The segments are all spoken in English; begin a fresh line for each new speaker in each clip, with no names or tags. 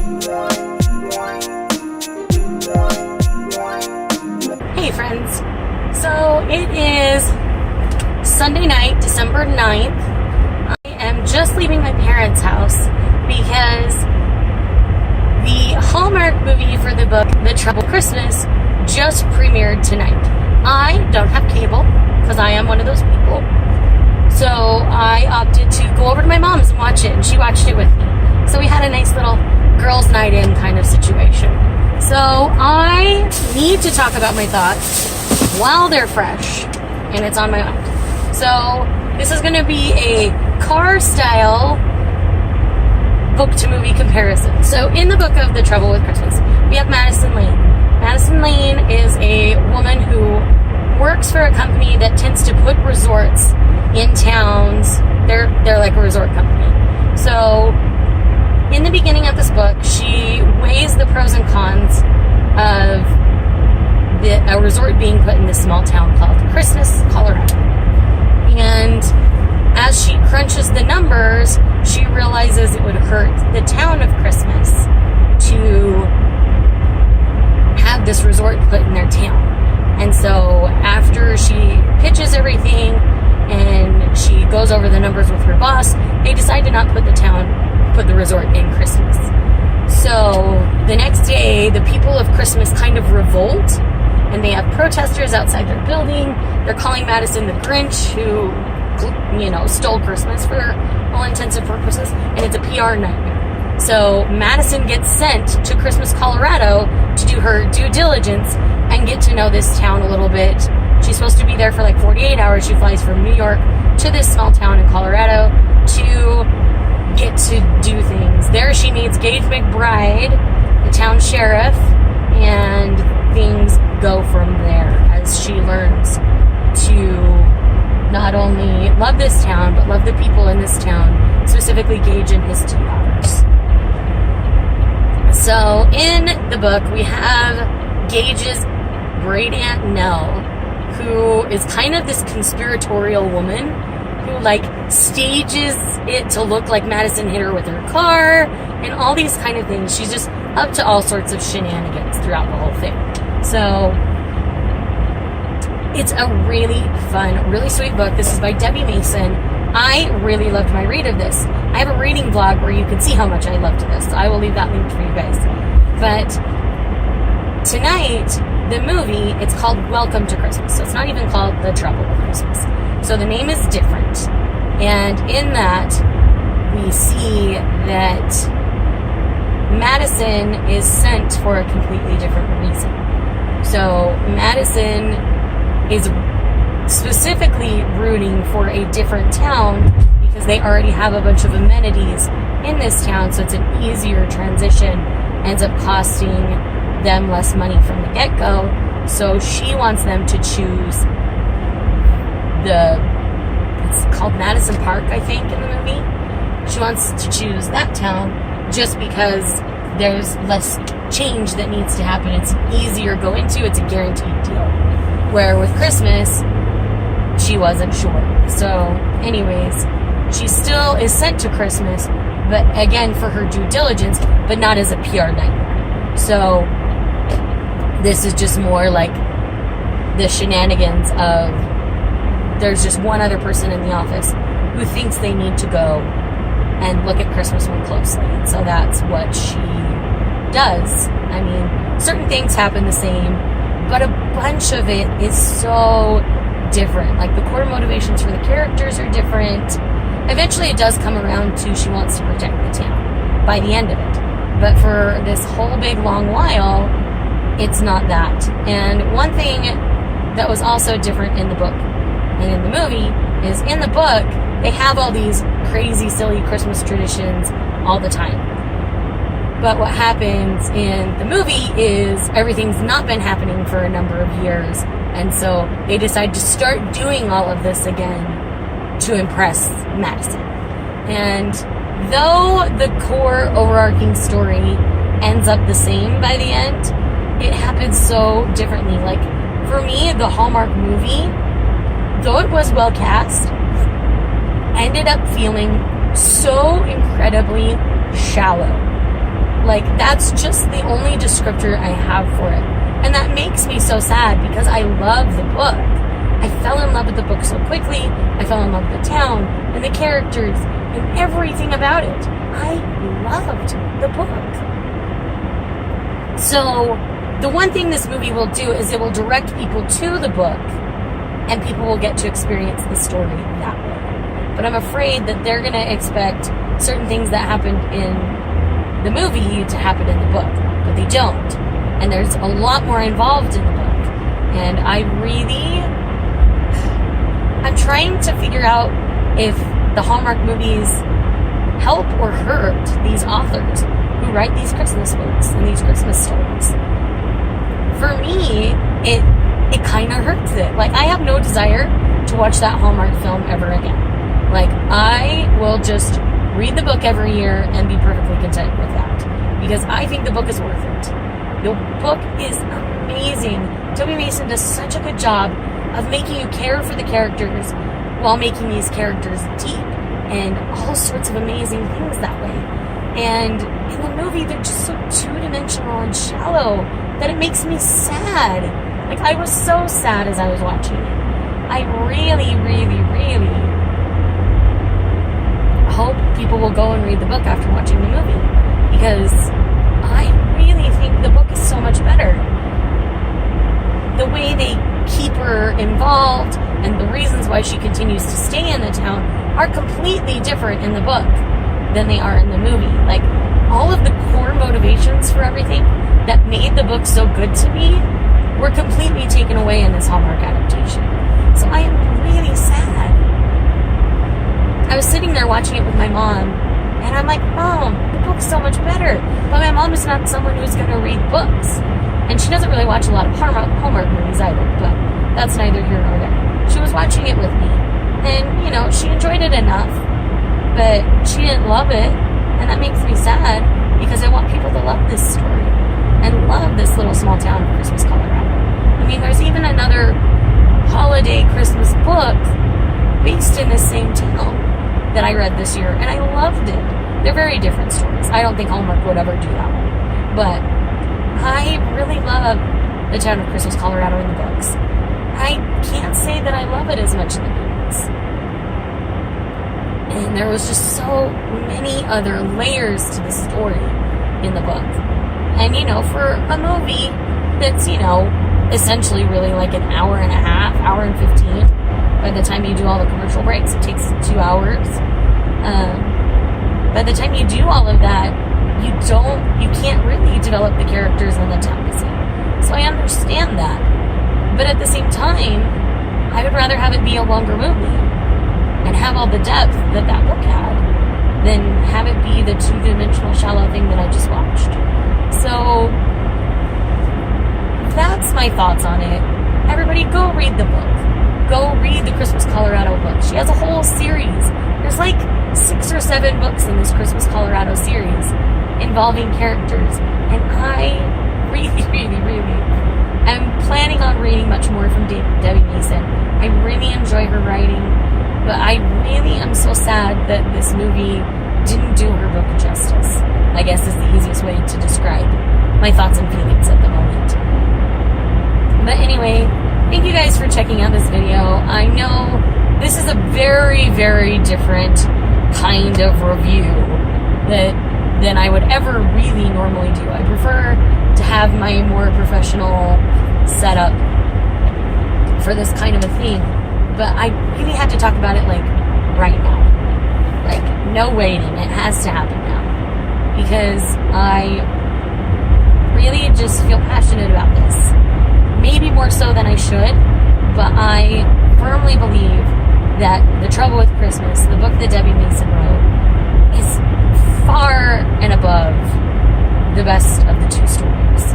Hey friends, so it is Sunday night, December 9th. I am just leaving my parents' house because the Hallmark movie for the book The Troubled Christmas just premiered tonight. I don't have cable because I am one of those people. So I opted to go over to my mom's and watch it, and she watched it with me. So we had a nice little girls' night in kind of situation. So I need to talk about my thoughts while they're fresh, and it's on my mind. So this is going to be a car-style book-to-movie comparison. So in the book of The Trouble with Christmas, we have Madison Lane. Madison Lane is a woman who works for a company that tends to put resorts in towns. They're like a resort company. So in the beginning of this book, she weighs the pros and cons of a resort being put in this small town called Christmas, Colorado. And as she crunches the numbers, she realizes it would hurt the town of Christmas to have this resort put in their town. And so after she pitches everything and she goes over the numbers with her boss, they decide to not put the resort in Christmas. So the next day, the people of Christmas kind of revolt, and they have protesters outside their building. They're calling Madison the Grinch, who, stole Christmas for all intents and purposes, and it's a PR nightmare. So Madison gets sent to Christmas, Colorado to do her due diligence and get to know this town a little bit. She's supposed to be there for like 48 hours. She flies from New York to this small town in Colorado to get to do things. There she meets Gage McBride, the town sheriff, and things go from there as she learns to not only love this town, but love the people in this town, specifically Gage and his two daughters. So in the book, we have Gage's great aunt Nell, who is kind of this conspiratorial woman who stages it to look like Madison hit her with her car and all these kind of things. She's just up to all sorts of shenanigans throughout the whole thing. So it's a really fun, really sweet book. This is by Debbie Mason. I really loved my read of this. I have a reading blog where you can see how much I loved this. I will leave that linked for you guys. But tonight, the movie, it's called Welcome to Christmas. So it's not even called The Trouble with Christmas. So the name is different. And in that, we see that Madison is sent for a completely different reason. So Madison is specifically rooting for a different town because they already have a bunch of amenities in this town, so it's an easier transition. Ends up costing them less money from the get-go, so she wants them to choose it's called Madison Park, I think, in the movie. She wants to choose that town just because there's less change that needs to happen. It's easier to go into, it's a guaranteed deal. Where with Christmas, she wasn't sure. So anyways, she still is sent to Christmas, but again for her due diligence, but not as a PR nightmare. So this is just more like the shenanigans of there's just one other person in the office who thinks they need to go and look at Christmas more closely. And so that's what she does. I mean, certain things happen the same, but a bunch of it is so different. Like the core motivations for the characters are different. Eventually it does come around to she wants to protect the town by the end of it. But for this whole big long while, it's not that. And one thing that was also different in the book and in the movie is in the book, they have all these crazy, silly Christmas traditions all the time. But what happens in the movie is everything's not been happening for a number of years. And so they decide to start doing all of this again to impress Madison. And though the core overarching story ends up the same by the end, it happens so differently. Like, for me, the Hallmark Movie, though it was well cast, ended up feeling so incredibly shallow. Like, that's just the only descriptor I have for it. And that makes me so sad because I love the book. I fell in love with the book so quickly. I fell in love with the town and the characters and everything about it. I loved the book. So, the one thing this movie will do is it will direct people to the book, and people will get to experience the story that way. But I'm afraid that they're going to expect certain things that happened in the movie to happen in the book, but they don't. And there's a lot more involved in the book. And I'm trying to figure out if the Hallmark movies help or hurt these authors who write these Christmas books and these Christmas stories. For me, it kind of hurts it. Like, I have no desire to watch that Hallmark film ever again. Like, I will just read the book every year and be perfectly content with that. Because I think the book is worth it. The book is amazing. Toby Mason does such a good job of making you care for the characters while making these characters deep and all sorts of amazing things that way. And in the movie, they're just so two-dimensional and shallow that it makes me sad. Like, I was so sad as I was watching it. I really, really, really hope people will go and read the book after watching the movie, because I really think the book is so much better. The way they keep her involved and the reasons why she continues to stay in the town are completely different in the book than they are in the movie. Like, all of the core motivations for everything that made the book so good to me were completely taken away in this Hallmark adaptation. So I am really sad. I was sitting there watching it with my mom, and I'm like, Mom, the book's so much better. But my mom is not someone who's going to read books. And she doesn't really watch a lot of Hallmark movies either, but that's neither here nor there. She was watching it with me, and, she enjoyed it enough, but she didn't love it, and that makes me sad, because I want people to love this story, and love this little small town of Christmas, Colorado. I mean, there's even another holiday Christmas book based in the same town that I read this year, and I loved it. They're very different stories. I don't think Hallmark would ever do that one, but I really love the town of Christmas, Colorado in the books. I can't say that I love it as much in the movies. And there was just so many other layers to the story in the book. And, for a movie that's, essentially really like an hour and a half, hour and 15, by the time you do all the commercial breaks, it takes 2 hours. By the time you do all of that, you can't really develop the characters in the town the same. So I understand that. But at the same time, I would rather have it be a longer movie and have all the depth that book had than have it be the two-dimensional shallow thing that I just watched. So that's my thoughts on it. Everybody go read the book. Go read the Christmas Colorado book. She has a whole series. There's like 6 or 7 books in this Christmas Colorado series involving characters. And I really, really, really am planning on reading much more from Debbie Mason. I really enjoy her writing, but I really am so sad that this movie didn't do her book justice, I guess is the easiest way to describe my thoughts and feelings at the moment. But anyway, thank you guys for checking out this video. I know this is a very, very different kind of review than I would ever really normally do. I prefer to have my more professional setup for this kind of a thing. But I really had to talk about it, like, right now. Like, no waiting. It has to happen now. Because I really just feel passionate about this. Maybe more so than I should, but I firmly believe that The Trouble with Christmas, the book that Debbie Mason wrote, is far and above the best of the two stories.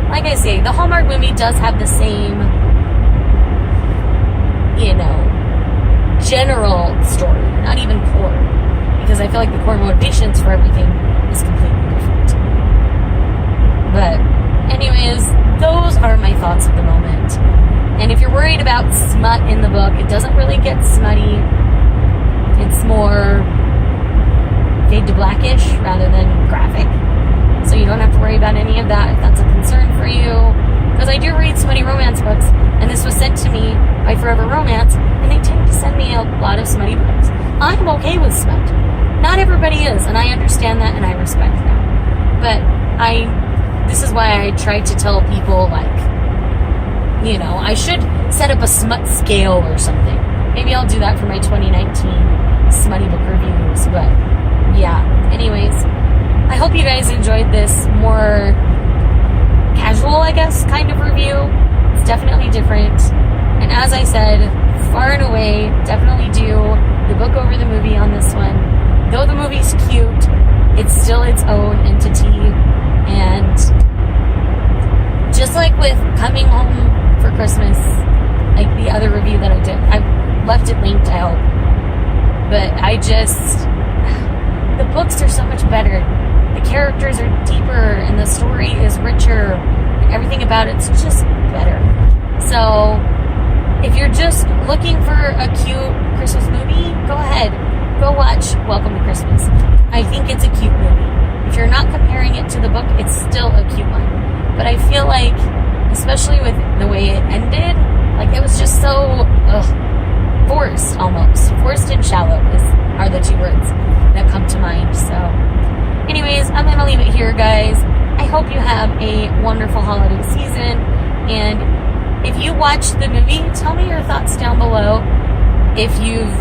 Like I say, the Hallmark movie does have the same, general story, not even core, because I feel like the core motivations for everything is completely different. But anyways, those are my thoughts at the moment. And if you're worried about smut in the book, it doesn't really get smutty. It's more fade to blackish rather than graphic. So about any of that, if that's a concern for you. Because I do read smutty romance books, and this was sent to me by Forever Romance, and they tend to send me a lot of smutty books. I'm okay with smut. Not everybody is, and I understand that, and I respect that. But this is why I try to tell people, like, you know, I should set up a smut scale or something. Maybe I'll do that for my 2019 smutty book reviews, but yeah. Anyways, I hope you guys enjoyed this more casual, I guess, kind of review. It's definitely different. And as I said, far and away, definitely do the book over the movie on this one. Though the movie's cute, it's still its own entity. And just like with Coming Home for Christmas, like the other review that I did, I left it linked, I hope. But the books are so much better. The characters are deeper, and the story is richer. Everything about it's just better. So, if you're just looking for a cute Christmas movie, go ahead. Go watch Welcome to Christmas. I think it's a cute movie. If you're not comparing it to the book, it's still a cute one. But I feel like, especially with the way it ended, like it was just so forced almost. Forced and shallow are the two words that come to mind. So, anyways, I'm going to leave it here, guys. I hope you have a wonderful holiday season. And if you watched the movie, tell me your thoughts down below if you've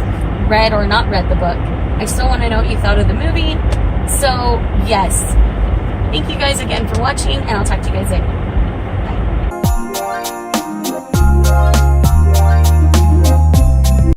read or not read the book. I still want to know what you thought of the movie. So, yes. Thank you guys again for watching, and I'll talk to you guys later.